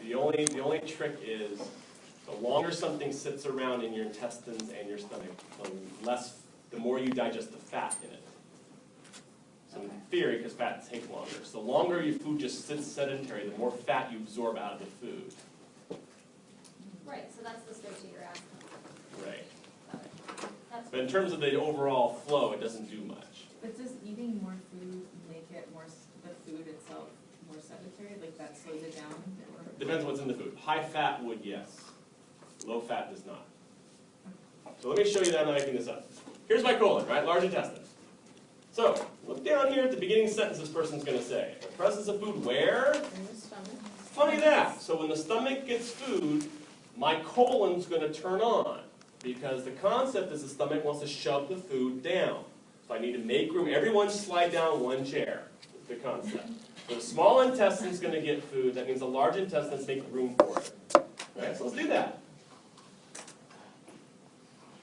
The only trick is the longer something sits around in your intestines and your stomach, the more you digest the fat in it. So in theory, because fat takes longer. So the longer your food just sits sedentary, the more fat you absorb out of the food. Right, so that's the switch you're asking. Right. That's But in terms of the overall flow, it doesn't do much. But does eating more food make it more, the food itself more sedentary? Like that slows it down? Or? Depends what's in the food. High fat would, yes. Low fat does not. So let me show you that I'm not making this up. Here's my colon, right? Large intestine. So, look down here at the beginning sentence this person's going to say. The presence of food where? in the stomach. Funny that. So when the stomach gets food, my colon's going to turn on. Because the concept is the stomach wants to shove the food down. So I need to make room. Everyone slide down one chair. That's the concept. So the small intestine's going to get food. That means the large intestine's making room for it. Right? So let's do that.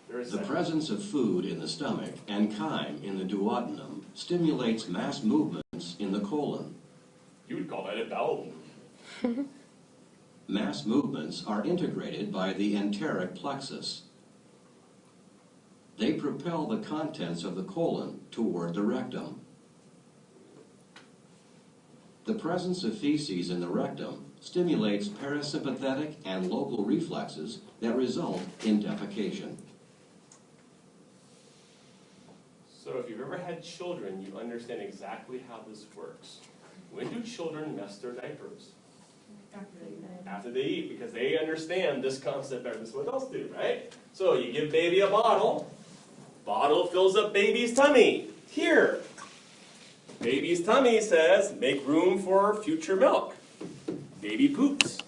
The presence of food in the stomach and chyme in the duodenum stimulates mass movements in the colon. You would call that a bowel movement. Mass movements are integrated by the enteric plexus. They propel the contents of the colon toward the rectum. The presence of feces in the rectum stimulates parasympathetic and local reflexes that result in defecation. So if you've ever had children, you understand exactly how this works. When do children mess their diapers? After they eat, because they understand this concept better than what adults do, right? So you give baby a bottle. Bottle fills up baby's tummy. Here. Baby's tummy says, make room for future milk. Baby poops.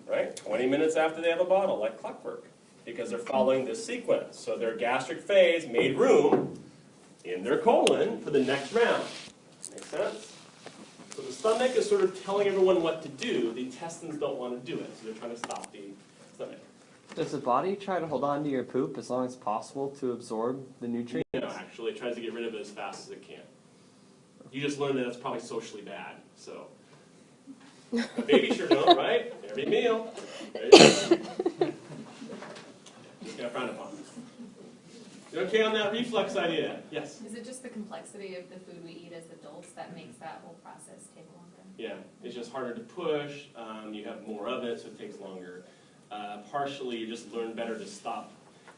Right? 20 minutes after they have a bottle, like clockwork. Because they're following this sequence. So their gastric phase made room in their colon for the next round. Make sense? So the stomach is sort of telling everyone what to do. The intestines don't want to do it, so they're trying to stop the stomach. Does the body try to hold on to your poop as long as possible to absorb the nutrients? No, actually, it tries to get rid of it as fast as it can. You just learned that that's probably socially bad, so. But babies sure don't, right? Every meal. Just got frowned upon. You okay on that reflex idea? Yes? Is it just the complexity of the food we eat as adults that makes that whole process take longer? Yeah, it's just harder to push. You have more of it, so it takes longer. Partially, you just learn better to stop.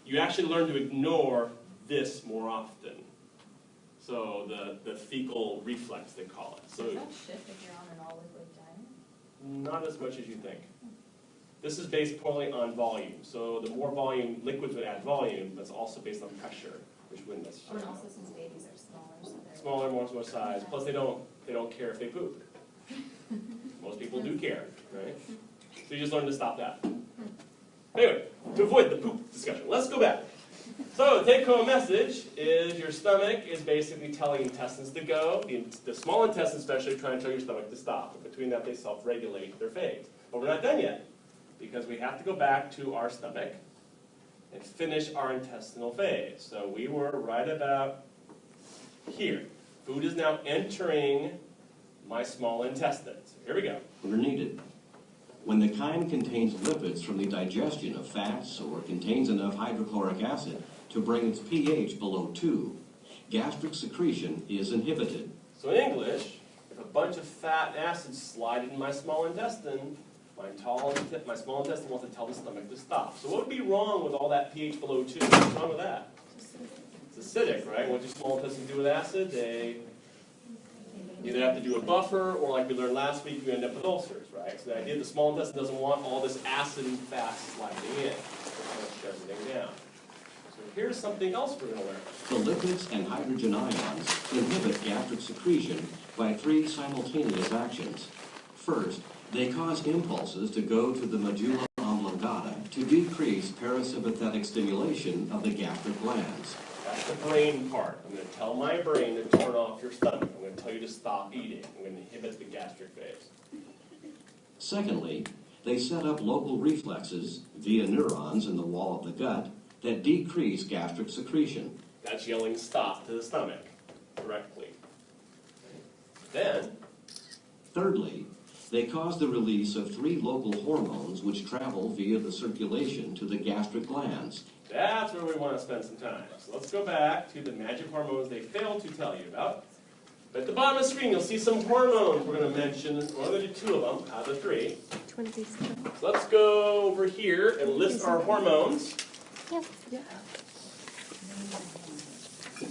You actually learn to ignore this more often. So the fecal reflex, they call it. So does that shift if you're on an all-liquid diet? not as much as you think. This is based purely on volume. So the more volume, liquids would add volume, but it's also based on pressure, which wouldn't Oh, necessarily. and also since babies are smaller, so they're Smaller, more size. Plus they don't care if they poop. Most people do care, right? So you just learn to stop that. Anyway, to avoid the poop discussion, let's go back. So the take-home message is your stomach is basically telling intestines to go. The small intestines especially trying to tell your stomach to stop. And between that, they self-regulate their phase. But we're not done yet, because we have to go back to our stomach and finish our intestinal phase. So we were right about here. Food is now entering my small intestines. Here we go. Are needed. When the chyme contains lipids from the digestion of fats or contains enough hydrochloric acid to bring its pH below 2, gastric secretion is inhibited. So in English, if a bunch of fat and acids slide into my small intestine, my small intestine wants to tell the stomach to stop. So what would be wrong with all that pH below 2? What's wrong with that? It's acidic, right? What do small intestines do with acid? They either have to do a buffer, or like we learned last week, you end up with ulcers, right? So the idea the small intestine doesn't want all this acid and fat sliding in. It kind of shuts everything down. So here's something else we're going to learn. The lipids and hydrogen ions inhibit gastric secretion by 3 simultaneous actions. First, they cause impulses to go to the medulla oblongata to decrease parasympathetic stimulation of the gastric glands. That's the brain part. I'm going to tell my brain to turn off your stomach. I'm going to tell you to stop eating. I'm going to inhibit the gastric phase. Secondly, they set up local reflexes via neurons in the wall of the gut that decrease gastric secretion. That's yelling stop to the stomach directly. Then, Thirdly, They cause the release of 3 local hormones which travel via the circulation to the gastric glands. That's where we want to spend some time. So let's go back to the magic hormones they failed to tell you about. But at the bottom of the screen, you'll see some hormones we're going to mention. We're going to do 2 of them out of the 3. So let's go over here and list our hormones.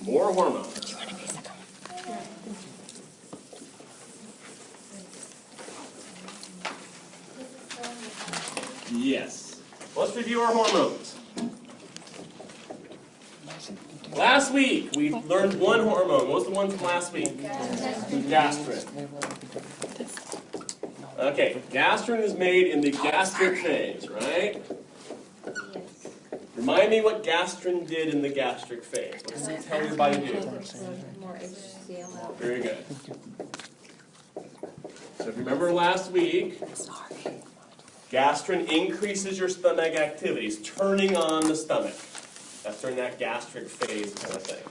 More hormones. Yes. Let's review our hormones. Last week, we learned one hormone. What was the one from last week? Gastrin. Okay, gastrin is made in the gastric phase, right? Remind me what gastrin did in the gastric phase. What does it tell your body to do? Very good. So if you remember last week, gastrin increases your stomach activities, turning on the stomach. That's during that gastric phase kind of thing.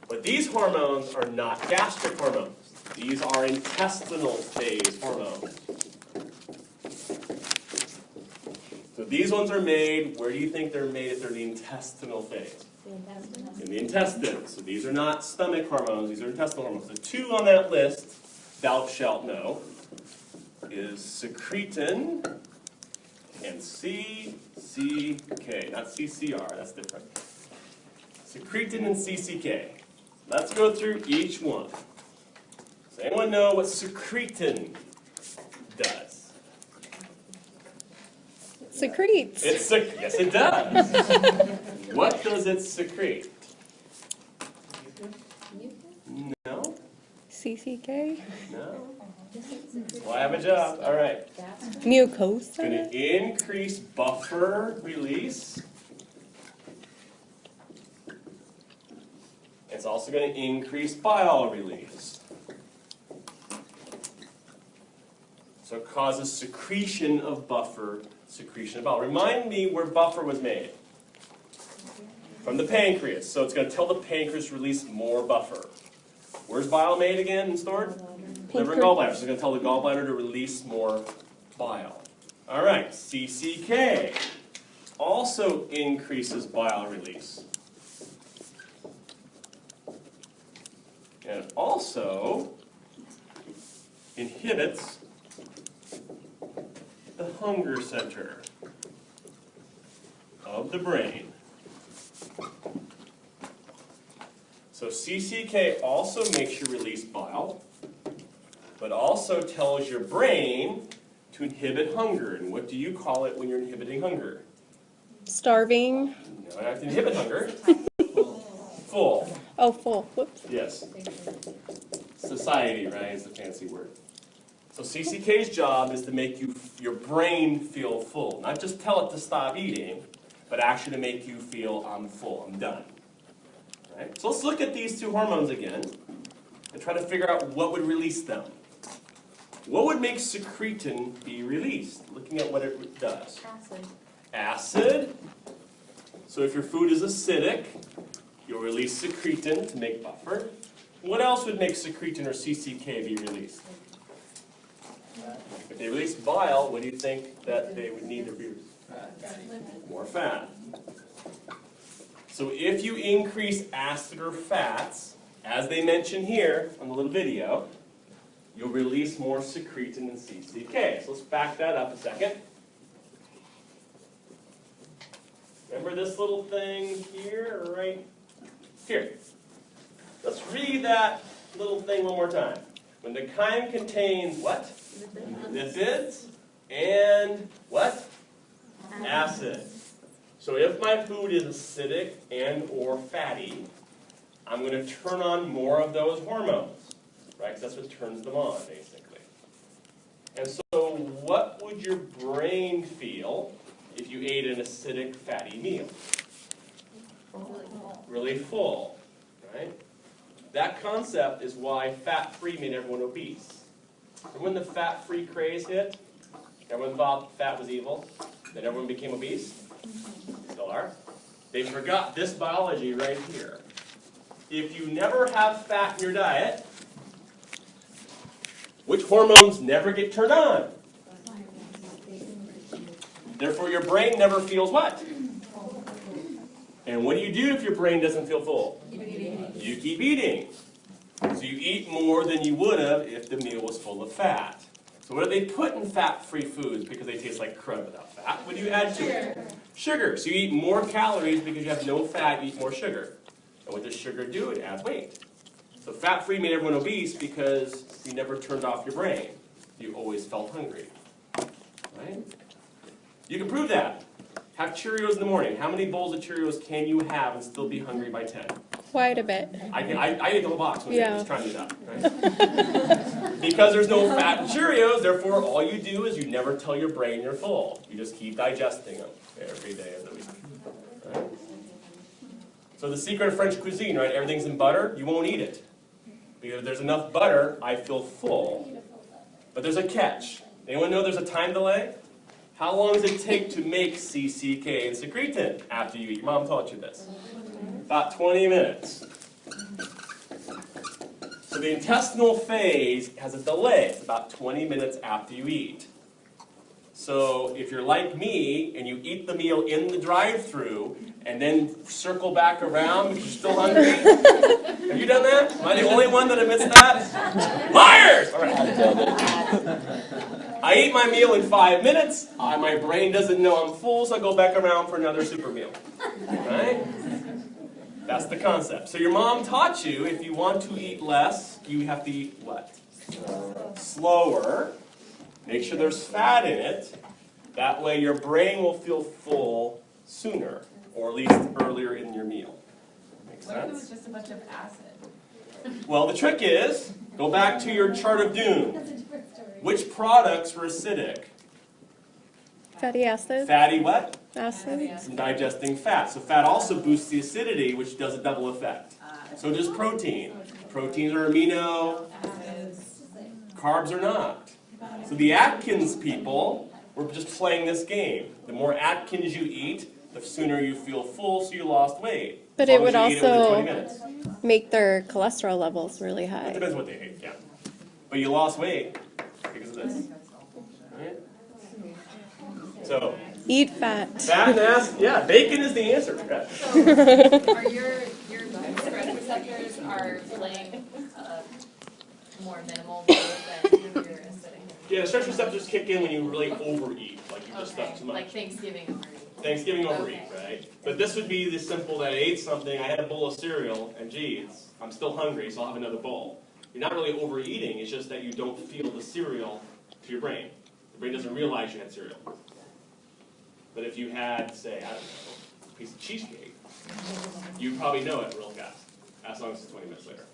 But these hormones are not gastric hormones. These are intestinal phase hormones. So these ones are made, where do you think they're made if they're in the intestinal phase? In the intestines. So these are not stomach hormones, these are intestinal hormones. The 2 on that list, thou shalt know, is secretin and CCK. Not CCR, that's different. Secretin and CCK. Let's go through each one. Does anyone know what secretin does? Secretes. Yes, it does. What does it secrete? No? CCK. No? Well, I have a job. All right. It's going Mucosa. to increase buffer release. It's also going to increase bile release. So it causes secretion of buffer, secretion of bile. Remind me where buffer was made. From the pancreas. So it's going to tell the pancreas to release more buffer. Where's bile made again and stored? Liver and gallbladder. So it's going to tell the gallbladder to release more bile. All right, CCK also increases bile release. And it also inhibits the hunger center of the brain. So CCK also makes you release bile, but also tells your brain to inhibit hunger. And what do you call it when you're inhibiting hunger? Starving. No, I have to inhibit hunger. Full. Oh, full. Whoops. Yes. Satiety, right, is the fancy word. So CCK's job is to make your brain feel full. Not just tell it to stop eating, but actually to make you feel, I'm full, I'm done. Right? So let's look at these 2 hormones again and try to figure out what would release them. What would make secretin be released? Looking at what it does. Acid. Acid. So if your food is acidic, you'll release secretin to make buffer. What else would make secretin or CCK be released? If they release bile, what do you think that they would need to be? More fat. So if you increase acid or fats, as they mention here on the little video, you'll release more secretin and CCK. So let's back that up a second. Remember this little thing here, or right here? Let's read that little thing one more time. When the chyme contains what? Lipids and what? Acid. So if my food is acidic and or fatty, I'm going to turn on more of those hormones, right? Because that's what turns them on, basically. And so what would your brain feel if you ate an acidic, fatty meal? Really full, right? That concept is why fat-free made everyone obese. And when the fat-free craze hit, everyone thought fat was evil, then everyone became obese. Still are. They forgot this biology right here. If you never have fat in your diet, Which hormones never get turned on? Therefore, your brain never feels what? And what do you do if your brain doesn't feel full? You keep eating. So you eat more than you would have if the meal was full of fat. So what do they put in fat-free foods because they taste like crud without fat? What do you add to it? Sugar. So you eat more calories because you have no fat, you eat more sugar. And what does sugar do? It adds weight. So fat-free made everyone obese because you never turned off your brain. You always felt hungry. Right? You can prove that. Have Cheerios in the morning. How many bowls of Cheerios can you have and still be hungry by 10? Quite a bit. I ate the whole box one day. Yeah. I was trying to do that. Right? Because there's no fat in Cheerios, therefore all you do is you never tell your brain you're full. You just keep digesting them every day of the week. Right? So the secret of French cuisine, right? Everything's in butter. You won't eat it. Because if there's enough butter, I feel full. But there's a catch. Anyone know there's a time delay? How long does it take to make CCK and secretin after you eat? Your mom taught you this. About 20 minutes. So the intestinal phase has a delay. It's about 20 minutes after you eat. So if you're like me and you eat the meal in the drive-thru and then circle back around because you're still hungry, have you done that? Am I the only one that admits that? Liars! All right. I eat my meal in 5 minutes. My brain doesn't know I'm full, so I go back around for another super meal. Right? That's the concept. So your mom taught you if you want to eat less, you have to eat what? Slower. Make sure there's fat in it. That way your brain will feel full sooner, or at least earlier in your meal. Makes What if it was sense? just a bunch of acid? Well, the trick is, go back to your chart of doom. That's a different story. Which products were acidic? Fatty acids. Fatty what? Acids. Some digesting fat. So fat also boosts the acidity, which does a double effect. So does protein. Proteins are amino, carbs are not. So the Atkins people were just playing this game. The more Atkins you eat, the sooner you feel full, so you lost weight. But As it long would as you ate under 20 also minutes. make their cholesterol levels really It high. depends what they ate, yeah. But you lost weight because of this. Right? So, Eat fat. fat and acid, yeah, bacon is the answer. Yeah. So, are your stress receptors are playing a more minimal role than your acidic? Yeah, the stretch receptors kick in when you really overeat, like you just stuff too much. Like Thanksgiving overeat. Thanksgiving overeat, Okay. right? But this would be the simple that I ate something, I had a bowl of cereal, and geez, I'm still hungry, so I'll have another bowl. You're not really overeating, it's just that you don't feel the cereal to your brain. The brain doesn't realize you had cereal. But if you had, say, I don't know, a piece of cheesecake, you probably know it real fast, as long as it's 20 minutes later.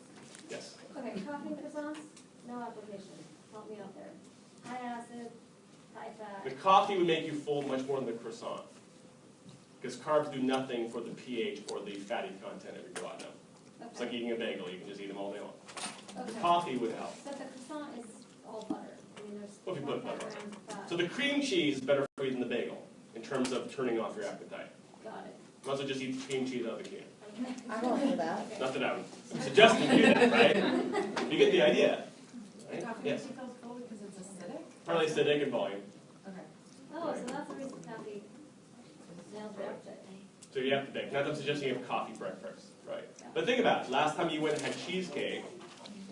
Yes? Okay, coffee and croissants, no application. Help me out there. High acid, high The fat. coffee would make you full much more than the croissant. Because carbs do nothing for the pH or the fatty content of your glutton. It's like eating a bagel, you can just eat them all day long. The Okay. coffee would help. But the croissant is all butter. I mean, there's Well, if you more put butter on grams of fat. So the cream cheese is better for you than the bagel, in terms of turning off your appetite. Got it. You might as well just eat cream cheese out of the can. Okay. I won't do that. Not that I'm suggesting you do that, right? You get the idea. Right? Coffee Yes. makes you feel full because it's acidic? Partly acidic and volume. Okay. Oh, so that's the reason coffee nails your appetite. So you have to think. Not that I'm suggesting you have coffee breakfast, right? But think about it. Last time you went and had cheesecake,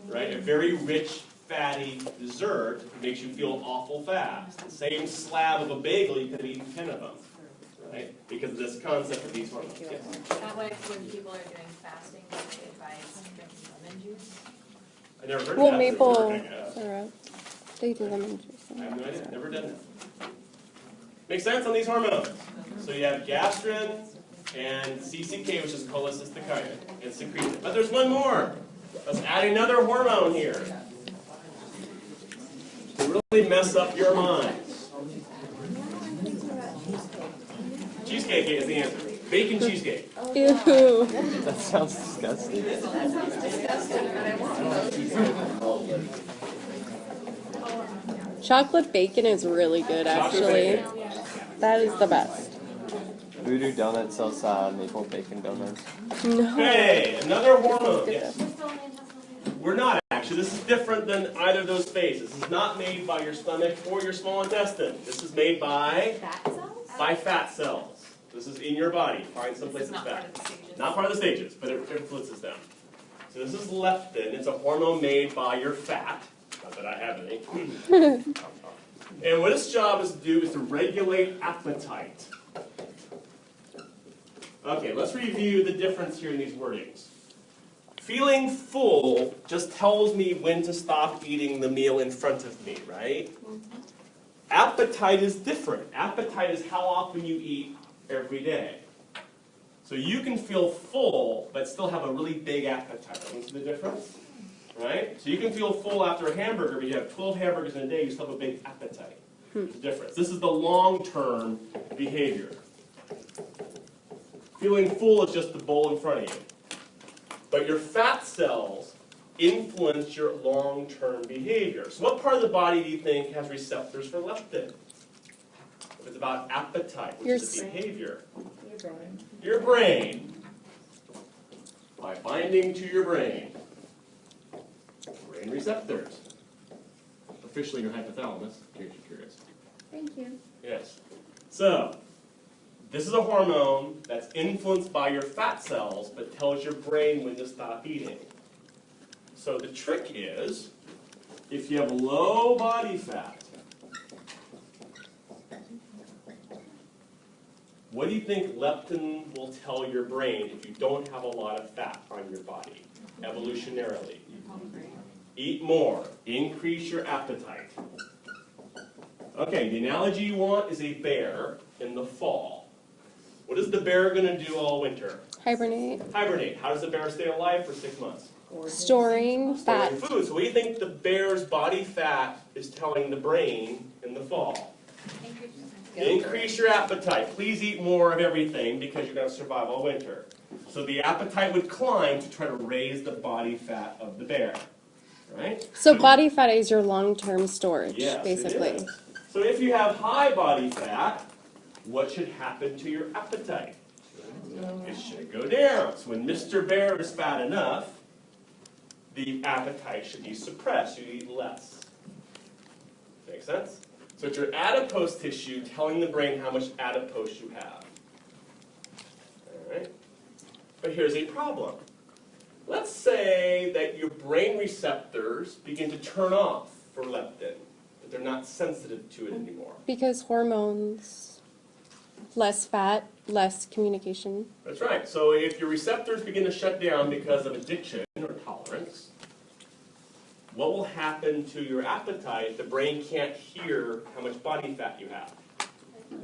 right? A very rich, fatty dessert makes you feel awful fast. The same slab of a bagel, you could have eaten 10 of them, right? Because of this concept of these hormones. Yes. That way, when people are doing fasting, they advise drinking lemon juice. I never heard Well, of that. maple Never heard of that. syrup. They do lemon juice. I have no idea. Never done that. Makes sense on these hormones. So you have gastrin and CCK, which is cholecystokinin, and secretin. But there's one more. Let's add another hormone here to really mess up your mind. Cheesecake is the answer. Bacon cheesecake. Ew. That sounds disgusting. Chocolate bacon is really good, actually. That is the best. Voodoo Donuts sells maple bacon donuts. No. Hey, another hormone. Yes. We're still in the intestinal phase? We're not actually. Actually, this is different than either of those phases. This is not made by your stomach or your small intestine. This is made by Fat cells? fat cells. This is in your body. Find some place This is it's not part fat. of the stages. Not part of the stages, but it influences them. So this is leptin. It's a hormone made by your fat. Not that I have any. And what its job is to do is to regulate appetite. Okay, let's review the difference here in these wordings. Feeling full just tells me when to stop eating the meal in front of me, right? Appetite is different. Appetite is how often you eat every day. So you can feel full, but still have a really big appetite. You see the difference? Right? So you can feel full after a hamburger, but you have 12 hamburgers in a day, you still have a big appetite. There's a difference. This is the long-term behavior. Feeling full is just the bowl in front of you. But your fat cells influence your long-term behavior. So what part of the body do you think has receptors for leptin? If it's about appetite, which is the behavior. Your brain. Your brain. By binding to your brain. Brain receptors. Officially your hypothalamus, in case you're curious. Thank you. Yes. So, this is a hormone that's influenced by your fat cells, but tells your brain when to stop eating. So the trick is, if you have low body fat, what do you think leptin will tell your brain if you don't have a lot of fat on your body, evolutionarily? Eat more. Increase your appetite. Okay, the analogy you want is a bear in the fall. What is the bear going to do all winter? Hibernate. Hibernate. How does the bear stay alive for 6 months? Storing fat. Storing food. So what do you think the bear's body fat is telling the brain in the fall? Increase your appetite. Please eat more of everything because you're going to survive all winter. So the appetite would climb to try to raise the body fat of the bear. Right? So body fat is your long-term storage, Yes, basically. it is. So if you have high body fat, what should happen to your appetite? It should go down. So when Mr. Bear is fat enough, the appetite should be suppressed. You eat less. Make sense? So it's your adipose tissue telling the brain how much adipose you have. All right? But here's a problem. Let's say that your brain receptors begin to turn off for leptin, that they're not sensitive to it anymore. Because hormones, less fat, less communication. That's right. So if your receptors begin to shut down because of addiction or tolerance, what will happen to your appetite if the brain can't hear how much body fat you have?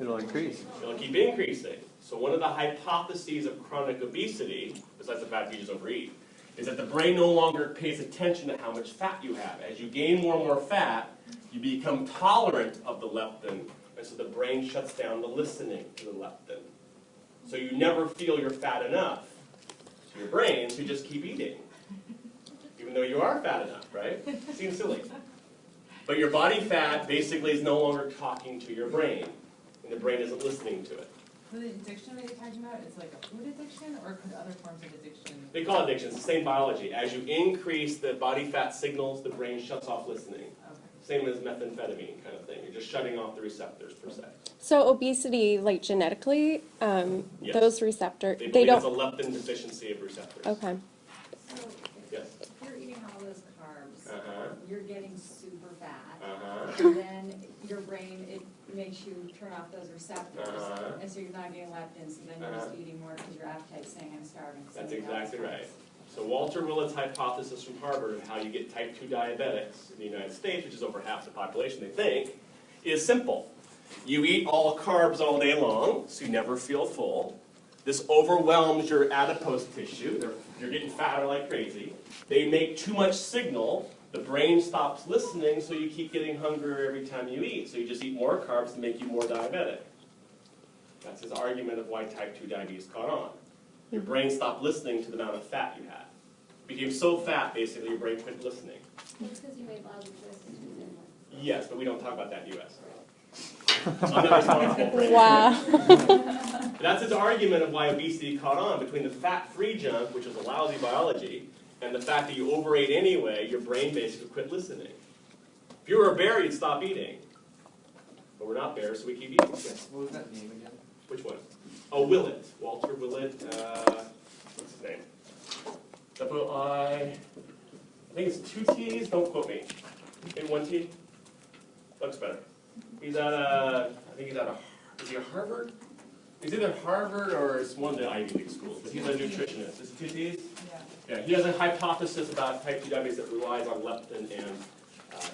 It'll increase. It'll keep increasing. So one of the hypotheses of chronic obesity, besides the fact you just overeat, is that the brain no longer pays attention to how much fat you have. As you gain more and more fat, you become tolerant of the leptin, and so the brain shuts down the listening to the leptin. So you never feel you're fat enough to your brain, so you just keep eating. Even though you are fat enough, right? Seems silly. But your body fat basically is no longer talking to your brain, and the brain isn't listening to it. So the addiction that you're talking about is like a food addiction, or could other forms of addiction? They call it addiction. It's the same biology. As you increase the body fat signals, the brain shuts off listening. Okay. Same as methamphetamine kind of thing. You're just shutting off the receptors per se. So obesity, like genetically, Yes. those receptors, They they believe it's a don't. leptin deficiency of receptors. Okay. So Yes. if you're eating all those carbs, Uh-huh. you're getting super fat. Uh-huh. And then your brain, it makes you turn off those receptors. Uh-huh. And so you're not getting leptin, so then you're just eating more because your appetite's saying I'm starving. so That's you know exactly it's right. So Walter Willett's hypothesis from Harvard of how you get type 2 diabetics in the United States, which is over half the population, they think, is simple. You eat all carbs all day long, so you never feel full. This overwhelms your adipose tissue. You're getting fatter like crazy. They make too much signal. The brain stops listening, so you keep getting hungrier every time you eat. So you just eat more carbs to make you more diabetic. That's his argument of why type 2 diabetes caught on. Your brain stopped listening to the amount of fat you had. It became so fat, basically, your brain quit listening. It's because you made lousy choices to begin with. Yes, but we don't talk about that in the U.S. I'm not responsible for it. Wow. That's his argument of why obesity caught on between the fat-free junk, which is a lousy biology, And the fact that you overate anyway, your brain basically quit listening. If you were a bear, you'd stop eating. But we're not bears, so we keep eating. Yes? What was that name again? Which one? Oh, Willett. Walter Willett. What's his name? I think it's 2 T's. Don't quote me. Maybe 1 T? Looks better. He's at I think he's at is he at Harvard? He's either Harvard or it's one of the Ivy League schools, but he's a nutritionist. Is it 2 T's? Yeah. Yeah, he has a hypothesis about type 2 diabetes that relies on leptin and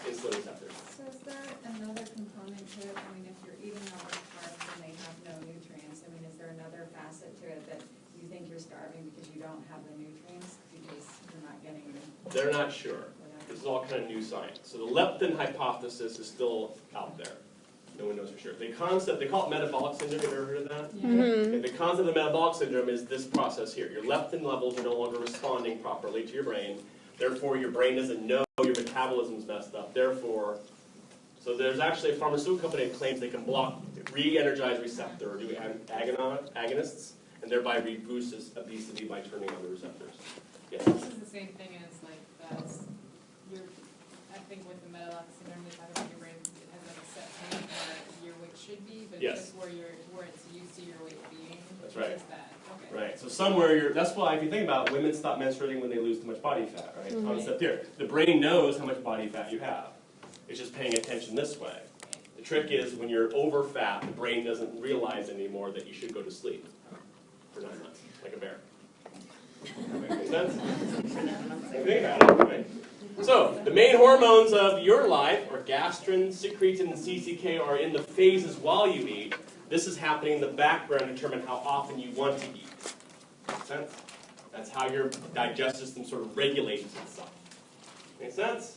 insulin receptors. So is there another component to it? I mean, if you're eating all those carbs and they have no nutrients, I mean, is there another facet to it that you think you're starving because you don't have the nutrients because you're not getting them? They're not sure. This is all kind of new science. So the leptin hypothesis is still out there. No one knows for sure. The concept, they call it metabolic syndrome. Have you ever heard of that? Mm-hmm. And the concept of metabolic syndrome is this process here. Your leptin levels are no longer responding properly to your brain. Therefore, your brain doesn't know your metabolism's messed up. Therefore, so there's actually a pharmaceutical company that claims they can block, re-energize receptor or do agonists, and thereby reduces obesity by turning on the receptors. Yes? This is the same thing as like I think with the metabolic syndrome, they talk about your brain, it has like a set point where your weight should be, but Yes. just where it's used to your weight being. That's right. Just that. Okay. Right, so somewhere that's why if you think about it, women stop menstruating when they lose too much body fat, right? Concept here. The brain knows how much body fat you have. It's just paying attention this way. The trick is when you're over fat, the brain doesn't realize anymore that you should go to sleep for 9 months, like a bear. Make sense? Think about it, right? So, the main hormones of your life are gastrin, secretin, and CCK are in the phases while you eat. This is happening in the background to determine how often you want to eat. Make sense? That's how your digestive system sort of regulates itself. Make sense?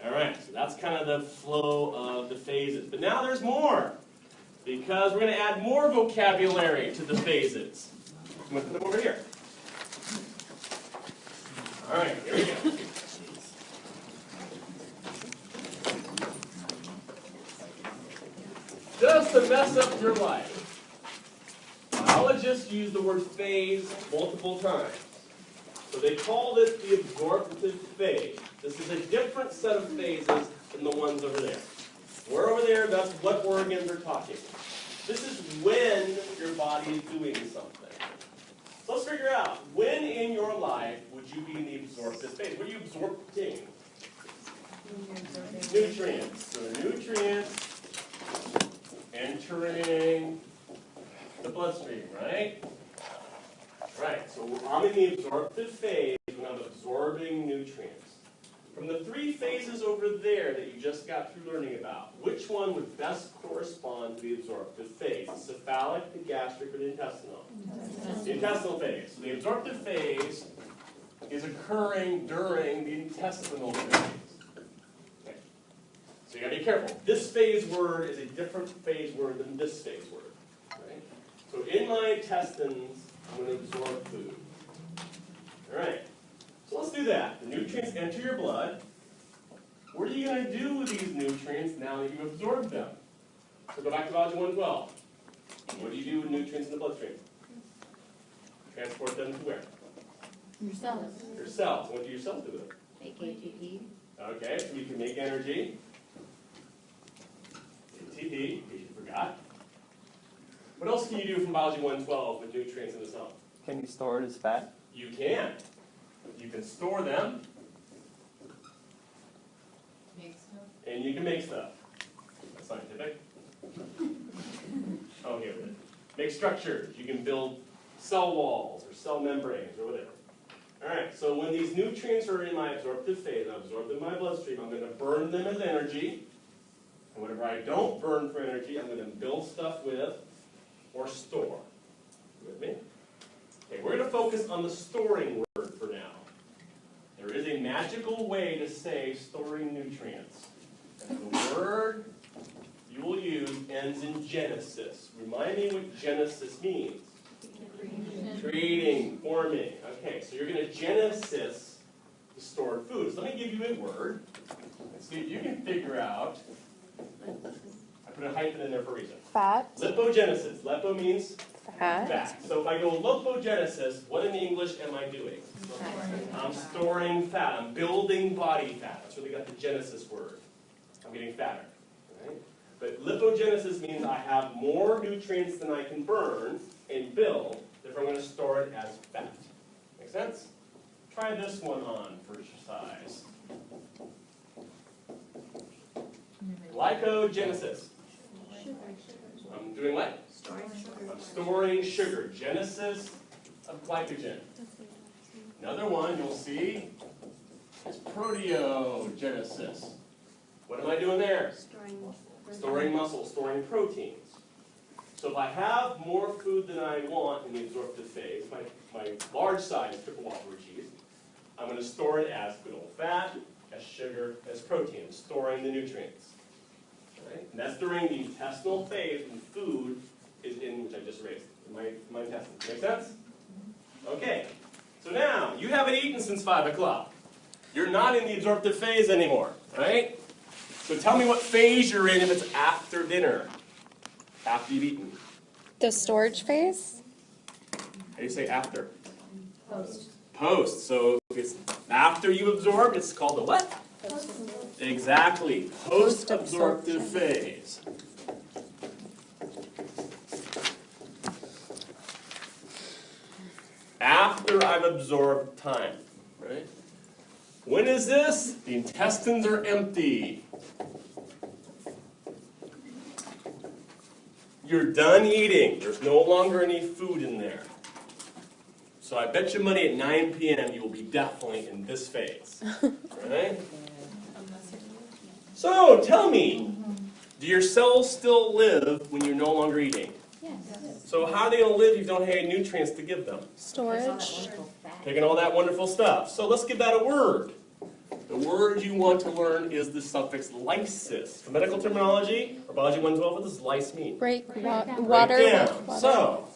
All right, so that's kind of the flow of the phases. But now there's more, because we're going to add more vocabulary to the phases. I'm going to put them over here. All right, here we go. Just to mess up your life, biologists use the word phase multiple times. So they call this the absorptive phase. This is a different set of phases than the ones over there. We're over there, that's what organs are talking. This is when your body is doing something. So let's figure out, when in your life would you be in the absorptive phase? What are you absorbing? Nutrients. So the nutrients entering the bloodstream, right? Right, so I'm in the absorptive phase when I'm absorbing nutrients. From the 3 phases over there that you just got through learning about, which one would best correspond to the absorptive phase? The cephalic, the gastric, or the intestinal? The intestinal phase. So the absorptive phase is occurring during the intestinal phase. Okay. So you gotta be careful. This phase word is a different phase word than this phase word. Right? So in my intestines, I'm going to absorb food. All right. So let's do that. The nutrients enter your blood. What are you going to do with these nutrients now that you've absorbed them? So go back to biology 112. What do you do with nutrients in the bloodstream? Transport them to where? Your cells. Your cells. What do your cells do with them? Make ATP. Okay, so we can make energy. ATP, in case you forgot. What else can you do from biology 112 with nutrients in the cell? Can you store it as fat? You can. You can store them, Make stuff. and you can make stuff. That's scientific. Oh, here it is. Make structures. You can build cell walls or cell membranes or whatever. All right, so when these nutrients are in my absorptive phase, I absorb them in my bloodstream, I'm going to burn them as energy. And whatever I don't burn for energy, I'm going to build stuff with or store. You with me? Okay, we're going to focus on the storing word for now. There is a magical way to say storing nutrients. And the word you will use ends in genesis. Remind me what genesis means. Creating, forming. Okay, so you're going to genesis the stored food. So let me give you a word and see if you can figure out. I put a hyphen in there for a reason. Fat. Lipogenesis. Lipo means Fat. So if I go lipogenesis, what in English am I doing? I'm storing fat. I'm building body fat. That's where we got the genesis word. I'm getting fatter. Right? But lipogenesis means I have more nutrients than I can burn and build, therefore I'm going to store it as fat. Make sense? Try this one on for size. Glycogenesis. I'm doing what? I'm storing sugar. Genesis of glycogen. Another one you'll see is proteogenesis. What am I doing there? Storing muscle, storing proteins. So if I have more food than I want in the absorptive phase, my large size triple Whopper cheese, I'm going to store it as good old fat, as sugar, as protein, storing the nutrients. Right? And that's during the intestinal phase when food is in, which I just erased, in my intestines. Make sense? Okay. So now, you haven't eaten since 5 o'clock. You're not in the absorptive phase anymore, right? So tell me what phase you're in if it's after dinner, after you've eaten. The storage phase? How do you say after? Post. Post. So if it's after you absorb, it's called the what? Exactly. Post-absorptive phase. After I've absorbed time, right? When is this? The intestines are empty. You're done eating. There's no longer any food in there. So I bet you money at 9 p.m. you will be definitely in this phase. Right? So tell me, do your cells still live when you're no longer eating? Yes. So how are they going to live if you don't have any nutrients to give them? Storage. Taking all that wonderful stuff. So let's give that a word. The word you want to learn is the suffix lysis. For medical terminology, or biology 112, what does lyse mean? Break down. water. Break down. Water. So,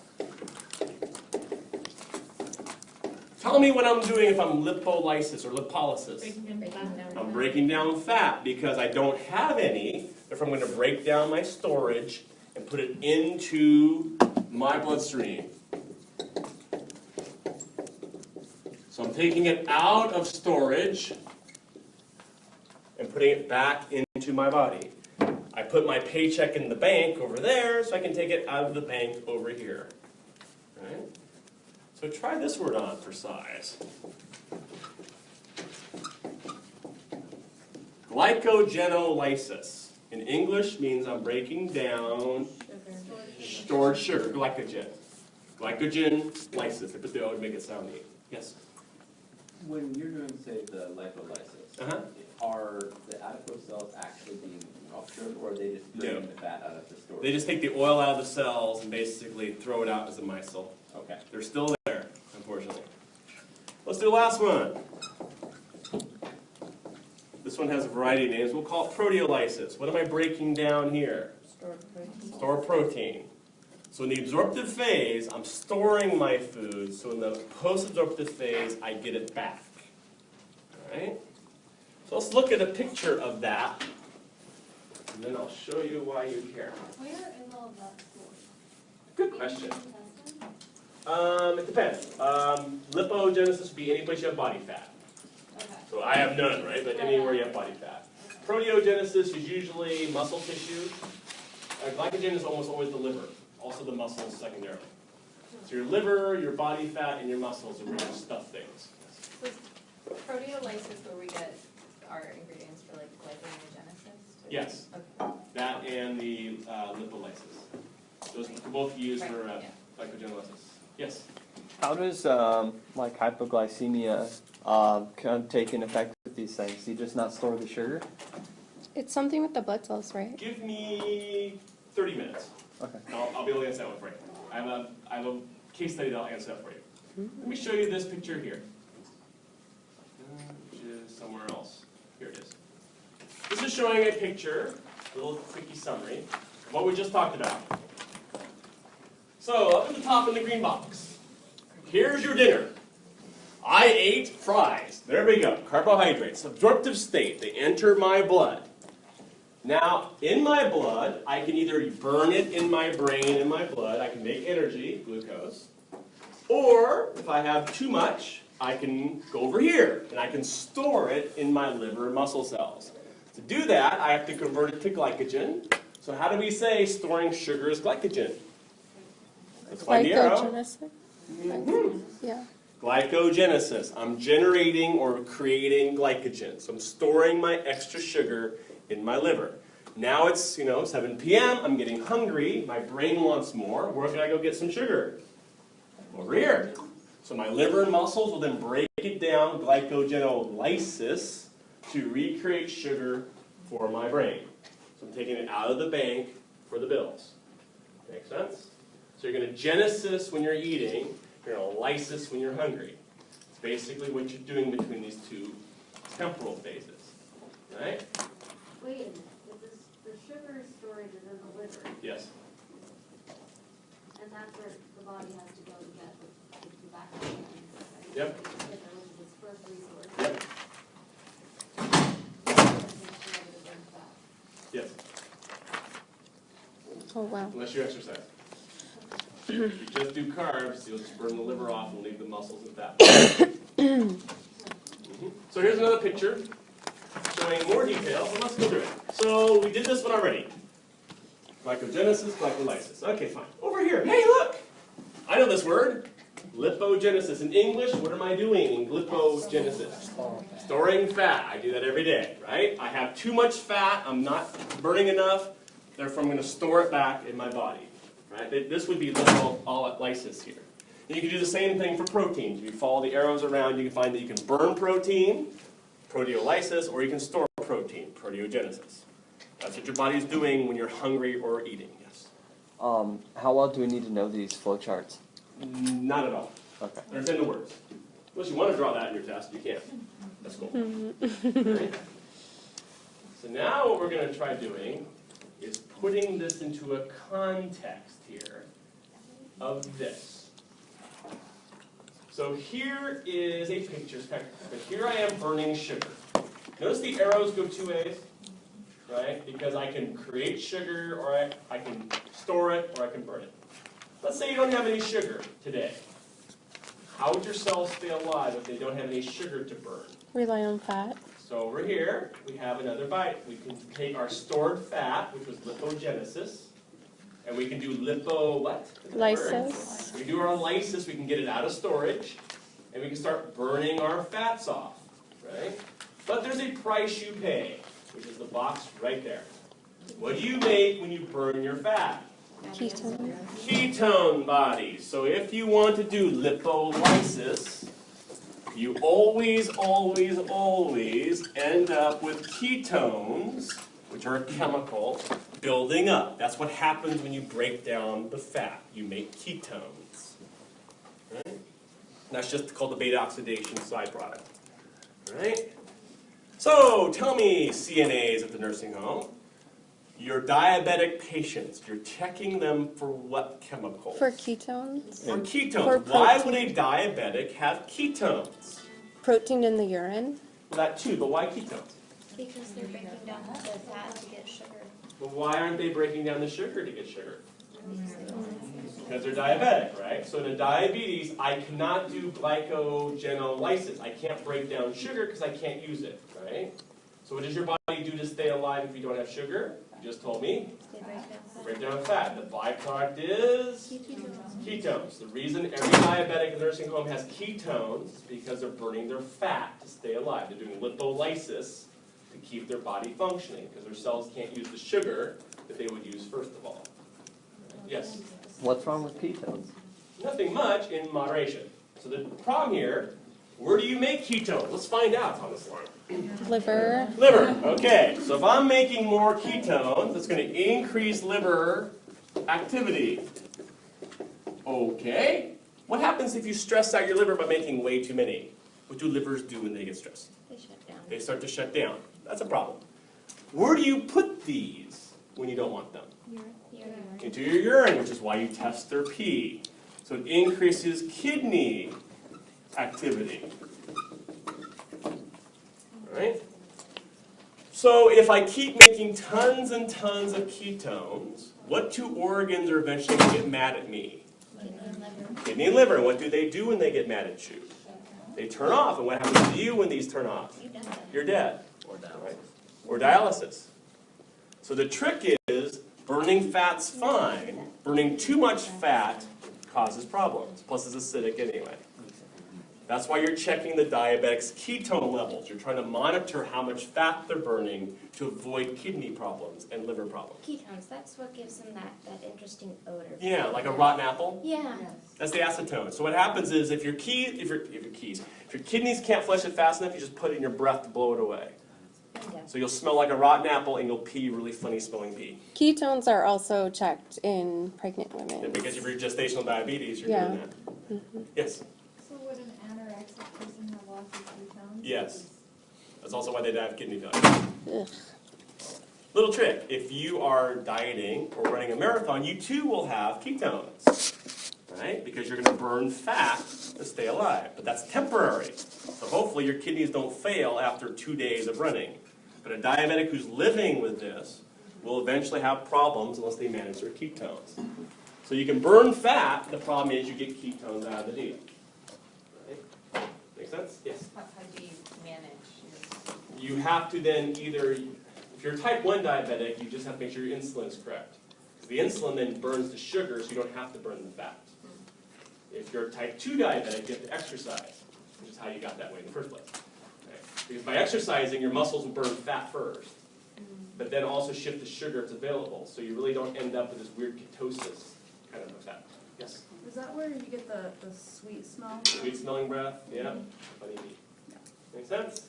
tell me what I'm doing if I'm lipolysis or lipolysis. I'm breaking down fat because I don't have any. Therefore, I'm going to break down my storage and put it into my bloodstream. So I'm taking it out of storage and putting it back into my body. I put my paycheck in the bank over there so I can take it out of the bank over here. Right? So try this word on for size. Glycogenolysis. In English means I'm breaking down stored sugar, glycogen. Glycogen lysis. They put the O to make it sound neat. Yes? When you're doing, say, the lipolysis, are the adipose cells actually being ruptured, or are they just bringing the fat out of the storage? They just take the oil out of the cells and basically throw it out as a micelle. Okay. They're still there, unfortunately. Let's do the last one. This one has a variety of names. We'll call it proteolysis. What am I breaking down here? Store protein. So in the absorptive phase, I'm storing my food. So in the post-absorptive phase, I get it back. All right? So let's look at a picture of that. And then I'll show you why you care. Where is all of that stored? Good question. Intestine? It depends. Lipogenesis would be any place you have body fat. Okay. So I have none, right? But anywhere you have body fat. Proteogenesis is usually muscle tissue. Glycogen is almost always the liver. Also the muscles secondarily. So your liver, your body fat, and your muscles are where you stuff things. So proteolysis where we get our ingredients for like glycogenesis? Yes. Okay. That and the lipolysis. Those can both be used for glycogenolysis. Yes? How does like hypoglycemia kind of take an effect with these things? Do you just not store the sugar? It's something with the blood cells, right? Give me 30 minutes. Okay. I'll be able to answer that one for you. I have a case study that'll answer that for you. Let me show you this picture here. Which is somewhere else. Here it is. This is showing a picture, a little quickie summary, of what we just talked about. So, up at the top in the green box, here's your dinner. I ate fries. There we go. Carbohydrates. Absorptive state. They enter my blood. Now, in my blood, I can either burn it in my brain, in my blood, I can make energy, glucose, or if I have too much, I can go over here, and I can store it in my liver and muscle cells. To do that, I have to convert it to glycogen. So how do we say storing sugar is glycogen? Let's find the arrow. Glycogenesis? Yeah. Glycogenesis. I'm generating or creating glycogen. So I'm storing my extra sugar in my liver. Now it's, 7 p.m. I'm getting hungry. My brain wants more. Where can I go get some sugar? Over here. So my liver and muscles will then break it down, glycogenolysis, to recreate sugar for my brain. So I'm taking it out of the bank for the bills. Make sense? So you're going to genesis when you're eating. You're going to lysis when you're hungry. It's basically what you're doing between these two temporal phases. Right? Wait a minute, the sugar storage is in the liver, Yes. and that's where the body has to go to get the back of the Yep. Get its first resource. Yep. Yes. Oh, wow. Unless you exercise. If you just do carbs, you'll just burn the liver off and leave the muscles and fat. So here's another picture showing more detail, but let's go through it. So we did this one already. Glycogenesis, glycolysis. Okay, fine. Over here, hey look! I know this word. Lipogenesis. In English, what am I doing in lipogenesis? Storing fat. I do that every day, right? I have too much fat, I'm not burning enough, therefore I'm going to store it back in my body. Right? This would be lipolysis here. And you can do the same thing for proteins. If you follow the arrows around, you can find that you can burn protein, proteolysis, or you can store protein, proteogenesis. That's what your body is doing when you're hungry or eating. Yes? How well do we need to know these flowcharts? Not at all. Okay. They're in the words. Unless you want to draw that in your test, you can. That's cool. Right? So now what we're going to try doing is putting this into a context here of this. So here is a picture. But here I am burning sugar. Notice the arrows go two ways, right? Because I can create sugar, or I can store it, or I can burn it. Let's say you don't have any sugar today. How would your cells stay alive if they don't have any sugar to burn? Rely on fat. So over here, we have another bite. We can take our stored fat, which was lipogenesis, and we can do lipo what? Lysis. We do our lysis, we can get it out of storage, and we can start burning our fats off, right? But there's a price you pay, which is the box right there. What do you make when you burn your fat? Ketone. Ketone bodies. So if you want to do lipolysis, you always end up with ketones, which are a chemical, building up. That's what happens when you break down the fat. You make ketones. Right? That's just called the beta oxidation side product. Right? So tell me, CNAs at the nursing home, your diabetic patients, you're checking them for what chemicals? For ketones. For ketones. For Why would a diabetic have ketones? Protein in the urine. Well, that too, but why ketones? Because they're breaking down the fat to get sugar. But why aren't they breaking down the sugar to get sugar? Because they're diabetic, right? So in a diabetes, I cannot do glycogenolysis. I can't break down sugar because I can't use it, right? So what does your body do to stay alive if you don't have sugar? You just told me. Break down fat. The byproduct is ketones. The reason every diabetic in the nursing home has ketones is because they're burning their fat to stay alive. They're doing lipolysis to keep their body functioning because their cells can't use the sugar that they would use first of all. Yes? What's wrong with ketones? Nothing much in moderation. So the problem here, where do you make ketones? Let's find out on this line. Liver. Liver. Okay, so if I'm making more ketones, that's going to increase liver activity. Okay. What happens if you stress out your liver by making way too many? What do livers do when they get stressed? They shut down. They start to shut down. That's a problem. Where do you put these when you don't want them? Into your urine, which is why you test their pee. So it increases kidney activity. All right? So if I keep making tons and tons of ketones, what two organs are eventually going to get mad at me? Kidney and liver. And what do they do when they get mad at you? They turn off. And what happens to you when these turn off? You're dead. Right? Or dialysis. So the trick is, burning fat's fine. Burning too much fat causes problems. Plus it's acidic anyway. That's why you're checking the diabetic's ketone levels. You're trying to monitor how much fat they're burning to avoid kidney problems and liver problems. Ketones, that's what gives them that interesting odor. Yeah, like a rotten apple. Yeah. That's the acetone. So what happens is if your kidneys can't flush it fast enough, you just put it in your breath to blow it away. So you'll smell like a rotten apple and you'll pee really funny smelling pee. Ketones are also checked in pregnant And women. because of your gestational diabetes, you're Yeah. doing that. Yes? So would an anorexic person have lots of ketones? Yes. That's also why they die of kidney failure. Ugh. Little trick, if you are dieting or running a marathon, you too will have ketones, right? Because you're going to burn fat to stay alive, but that's temporary. So hopefully your kidneys don't fail after 2 days of running. But a diabetic who's living with this will eventually have problems unless they manage their ketones. So you can burn fat, the problem is you get ketones out of the deal. Right? Make sense? Yes? How do you manage your? You have to then either, if you're type 1 diabetic, you just have to make sure your insulin is correct. Because the insulin then burns the sugar, so you don't have to burn the fat. If you're type 2 diabetic, you have to exercise, which is how you got that way in the first place. Right? Because by exercising, your muscles will burn fat first, but then also shift the sugar that's available, so you really don't end up with this weird ketosis kind of effect. Yes? Is that where you get the sweet smell? Sweet smelling breath, yeah. Funny bee. Make sense?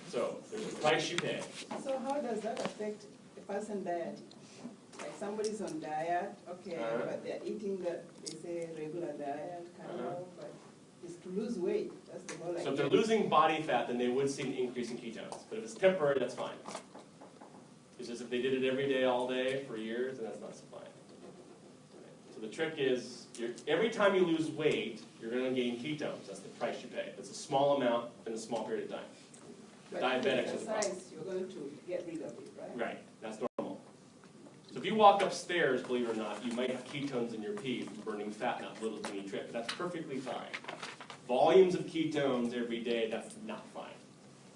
So, there's a price you pay. So how does that affect a person diet? Like somebody's on diet, okay, but they're eating the, they say, regular diet, kind of, but it's to lose weight. That's the whole idea. So if they're losing body fat, then they would see an increase in ketones. But if it's temporary, that's fine. It's just if they did it every day, all day, for years, then that's not so fine. So the trick is, every time you lose weight, you're going to gain ketones. That's the price you pay. It's a small amount in a small period of time. The But if you diabetics are the problem. exercise, you're going to get rid of it, right? Right, that's normal. So if you walk upstairs, believe it or not, you might have ketones in your pee from burning fat, not little teeny trick, but that's perfectly fine. Volumes of ketones every day, that's not fine.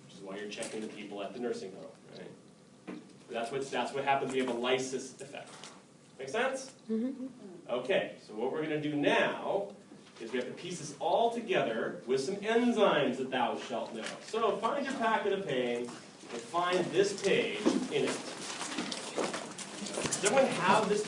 Which is why you're checking the people at the nursing home, right? But that's what happens when you have a lysis effect. Make sense? Okay, so what we're going to do now is we have to piece this all together with some enzymes that thou shalt know. So find your packet of pain and find this page in it. Does everyone have this